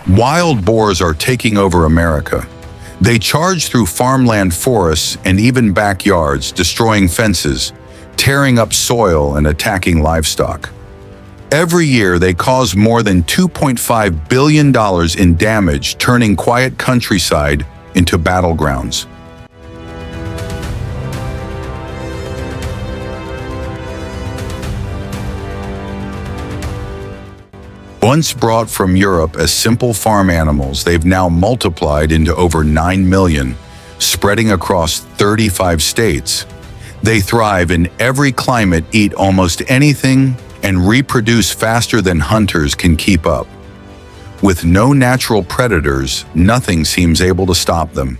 Wild boars are taking over America. They charge through farmland forests and even backyards, destroying fences, tearing up soil and attacking livestock. Every year, they cause more than $2.5 billion in damage, turning quiet countryside into battlegrounds. Once brought from Europe as simple farm animals, they've now multiplied into over 9 million, spreading across 35 states. They thrive in every climate, eat almost anything, and reproduce faster than hunters can keep up. With no natural predators, nothing seems able to stop them.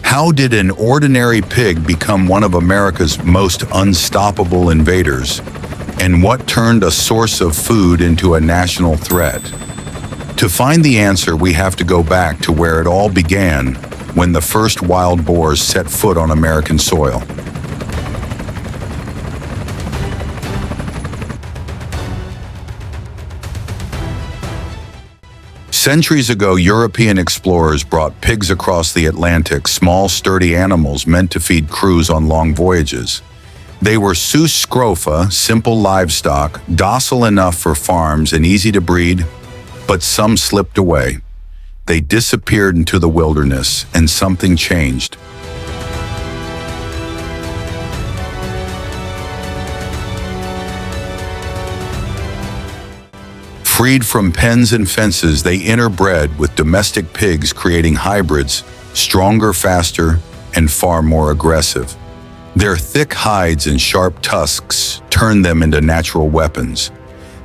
How did an ordinary pig become one of America's most unstoppable invaders? And what turned a source of food into a national threat? To find the answer, we have to go back to where it all began, when the first wild boars set foot on American soil. Centuries ago, European explorers brought pigs across the Atlantic, small, sturdy animals meant to feed crews on long voyages. They were sus scrofa, simple livestock, docile enough for farms and easy to breed, but some slipped away. They disappeared into the wilderness, and something changed. Freed from pens and fences, they interbred with domestic pigs, creating hybrids, stronger, faster, and far more aggressive. Their thick hides and sharp tusks turned them into natural weapons.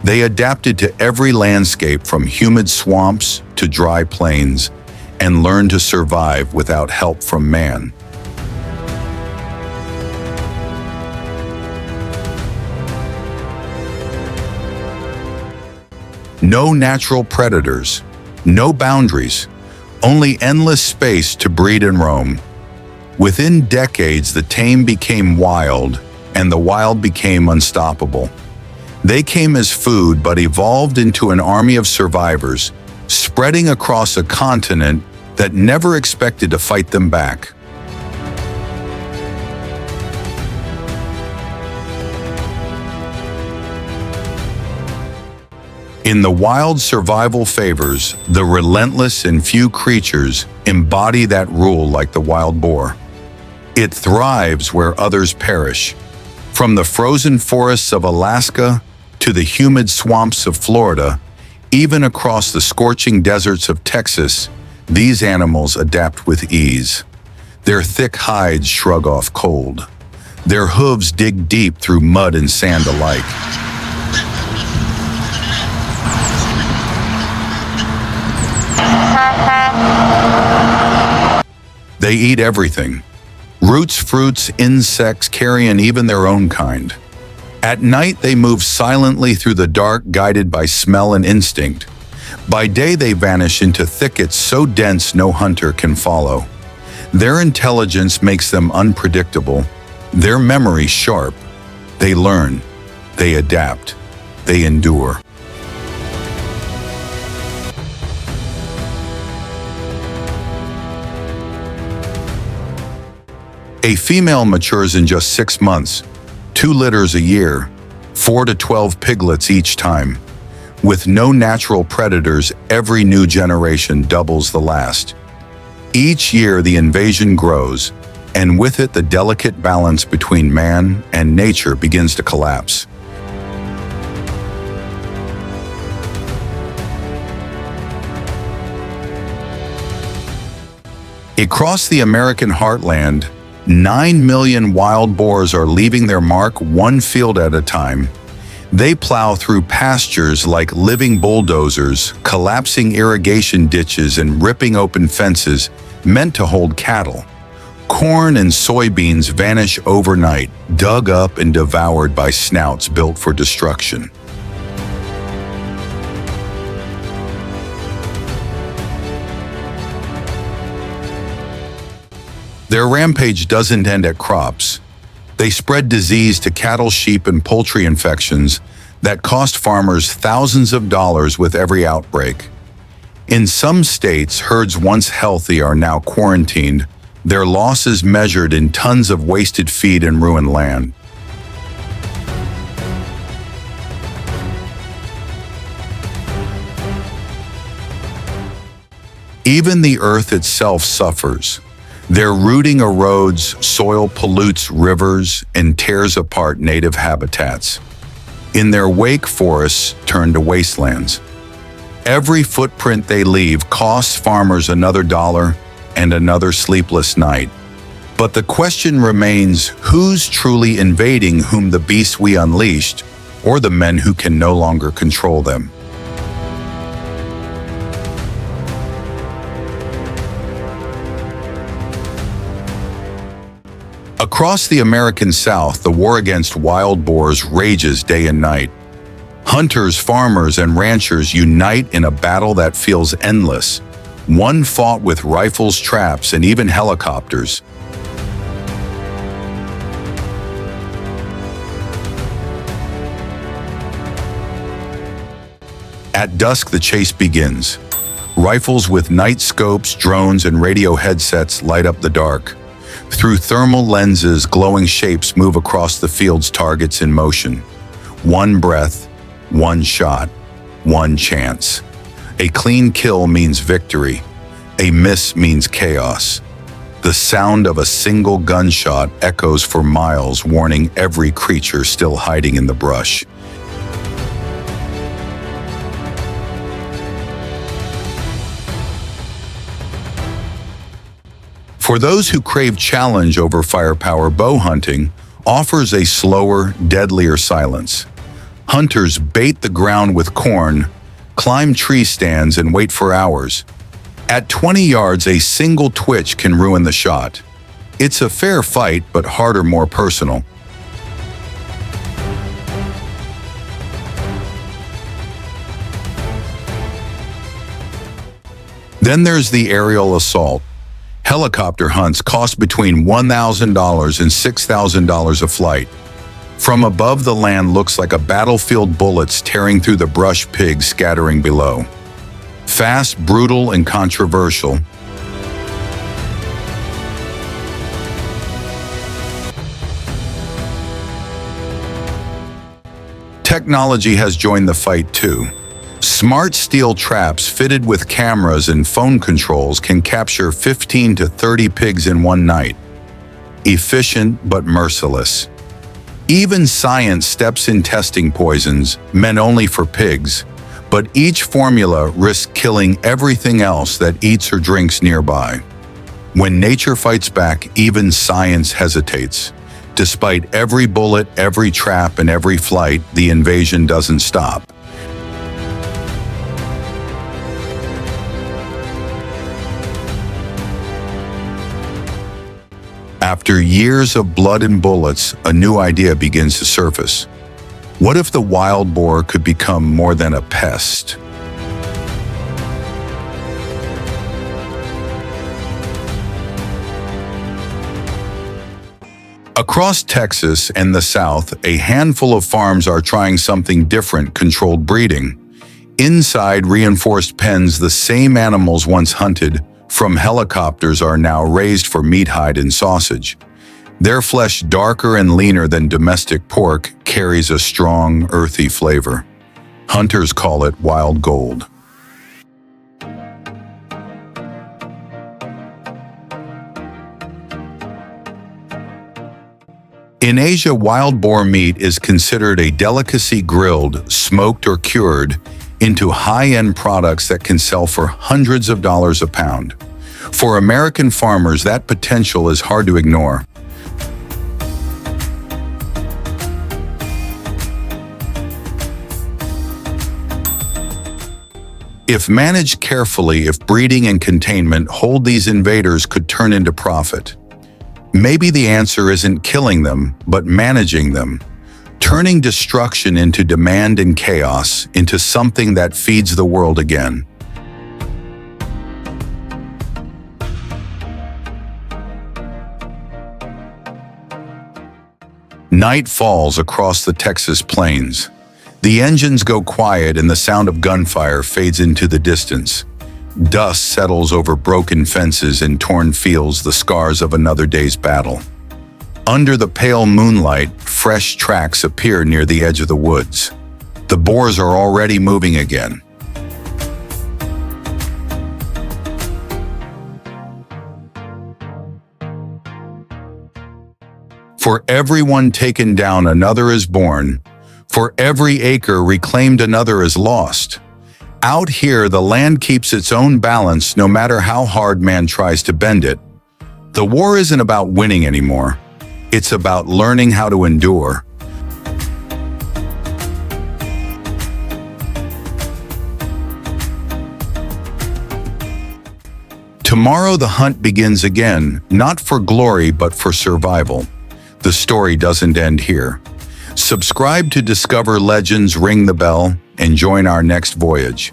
They adapted to every landscape, from humid swamps to dry plains, and learned to survive without help from man. No natural predators, no boundaries, only endless space to breed and roam. Within decades, the tame became wild, and the wild became unstoppable. They came as food but evolved into an army of survivors, spreading across a continent that never expected to fight them back. In the wild, survival favors. The relentless and few creatures embody that rule like the wild boar. It thrives where others perish. From the frozen forests of Alaska to the humid swamps of Florida, even across the scorching deserts of Texas, these animals adapt with ease. Their thick hides shrug off cold. Their hooves dig deep through mud and sand alike. They eat everything: roots, fruits, insects, carrion, even their own kind. At night, they move silently through the dark, guided by smell and instinct. By day, they vanish into thickets so dense no hunter can follow. Their intelligence makes them unpredictable, their memory sharp. They learn, they adapt, they endure. A female matures in just 6 months, 2 litters a year, 4 to 12 piglets each time. With no natural predators, every new generation doubles the last. Each year, the invasion grows, and with it, the delicate balance between man and nature begins to collapse. Across the American heartland, 9 million wild boars are leaving their mark, one field at a time. They plow through pastures like living bulldozers, collapsing irrigation ditches and ripping open fences meant to hold cattle. Corn and soybeans vanish overnight, dug up and devoured by snouts built for destruction. Their rampage doesn't end at crops. They spread disease to cattle, sheep, and poultry infections that cost farmers thousands of dollars with every outbreak. In some states, herds once healthy are now quarantined, their losses measured in tons of wasted feed and ruined land. Even the earth itself suffers. Their rooting erodes, soil pollutes rivers, and tears apart native habitats. In their wake, forests turn to wastelands. Every footprint they leave costs farmers another dollar and another sleepless night. But the question remains, who's truly invading whom, the beasts we unleashed, or the men who can no longer control them? Across the American South, the war against wild boars rages day and night. Hunters, farmers, and ranchers unite in a battle that feels endless, one fought with rifles, traps, and even helicopters. At dusk, the chase begins. Rifles with night scopes, drones, and radio headsets light up the dark. Through thermal lenses, glowing shapes move across the field's targets in motion. One breath, one shot, one chance. A clean kill means victory. A miss means chaos. The sound of a single gunshot echoes for miles, warning every creature still hiding in the brush. For those who crave challenge over firepower, bow hunting offers a slower, deadlier silence. Hunters bait the ground with corn, climb tree stands, and wait for hours. At 20 yards, a single twitch can ruin the shot. It's a fair fight, but harder, more personal. Then there's the aerial assault. Helicopter hunts cost between $1,000 and $6,000 a flight. From above, the land looks like a battlefield, bullets tearing through the brush, pigs scattering below. Fast, brutal, and controversial. Technology has joined the fight too. Smart steel traps fitted with cameras and phone controls can capture 15 to 30 pigs in one night. Efficient but merciless. Even science steps in, testing poisons meant only for pigs, but each formula risks killing everything else that eats or drinks nearby. When nature fights back, even science hesitates. Despite every bullet, every trap, and every flight, the invasion doesn't stop. After years of blood and bullets, a new idea begins to surface. What if the wild boar could become more than a pest? Across Texas and the South, a handful of farms are trying something different: controlled breeding. Inside reinforced pens, the same animals once hunted from helicopters are now raised for meat, hide, and sausage. Their flesh, darker and leaner than domestic pork, carries a strong, earthy flavor. Hunters call it wild gold. In Asia, wild boar meat is considered a delicacy, grilled, smoked, or cured into high-end products that can sell for hundreds of dollars a pound. For American farmers, that potential is hard to ignore. If managed carefully, if breeding and containment hold, these invaders could turn into profit. Maybe the answer isn't killing them, but managing them. Turning destruction into demand and chaos into something that feeds the world again. Night falls across the Texas plains. The engines go quiet and the sound of gunfire fades into the distance. Dust settles over broken fences and torn fields, the scars of another day's battle. Under the pale moonlight, fresh tracks appear near the edge of the woods. The boars are already moving again. For every one taken down, another is born. For every acre reclaimed, another is lost. Out here, the land keeps its own balance no matter how hard man tries to bend it. The war isn't about winning anymore. It's about learning how to endure. Tomorrow the hunt begins again, not for glory but for survival. The story doesn't end here. Subscribe to discover legends, ring the bell, and join our next voyage.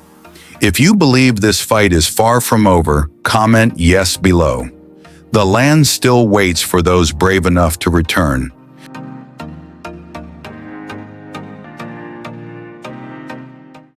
If you believe this fight is far from over, comment yes below. The land still waits for those brave enough to return.